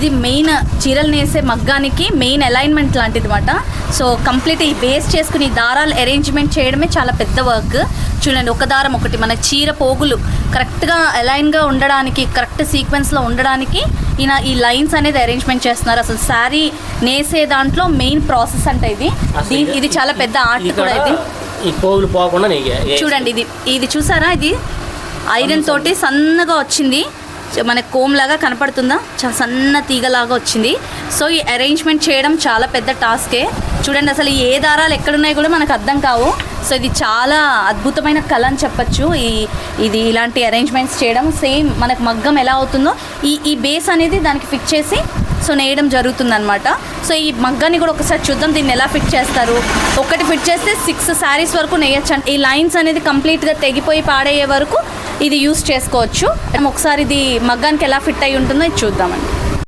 ఇది మెయిన్ చీరలు నేసే మగ్గానికి మెయిన్ అలైన్మెంట్ లాంటిది అనమాట. సో కంప్లీట్ ఈ బేస్ చేసుకుని దారాలు అరేంజ్మెంట్ చేయడమే చాలా పెద్ద వర్క్. చూడండి, ఒక దారం ఒకటి మన చీర పోగులు కరెక్ట్గా అలైన్గా ఉండడానికి, కరెక్ట్ సీక్వెన్స్లో ఉండడానికి ఈయన ఈ లైన్స్ అనేది అరేంజ్మెంట్ చేస్తున్నారు. అసలు శారీ నేసే దాంట్లో మెయిన్ ప్రాసెస్ అంటే ఇది చాలా పెద్ద ఆర్ట్ కూడా. ఈ పోగులు పోకుండా చూడండి, ఇది చూసారా, ఇది ఐరన్ తోటి సన్నగా వచ్చింది, మనకు కోమ్ లాగా కనపడుతుందా, చాలా సన్న తీగలాగా వచ్చింది. సో ఈ అరేంజ్మెంట్ చేయడం చాలా పెద్ద టాస్కే. చూడండి, అసలు ఏ దారాలు ఎక్కడున్నాయి కూడా మనకు అర్థం కావు. సో ఇది చాలా అద్భుతమైన కళ అని చెప్పచ్చు. ఇది ఇలాంటి అరేంజ్మెంట్స్ చేయడం సేమ్ మనకు మగ్గం ఎలా అవుతుందో ఈ బేస్ అనేది దానికి ఫిక్స్ చేసి సో నేయడం జరుగుతుందన్నమాట. సో ఈ మగ్గాన్ని కూడా ఒకసారి చూద్దాం, దీన్ని ఎలా ఫిట్ చేస్తారు. ఒకటి ఫిట్ చేస్తే 6 శారీస్ వరకు నేయచ్చు. ఈ లైన్స్ అనేది కంప్లీట్గా తెగిపోయి పాడయ్యే వరకు ఇది యూస్ చేసుకోవచ్చు. ఒకసారి ఇది మగ్గానికి ఎలా ఫిట్ అయి ఉంటుందో ఇది చూద్దామండి.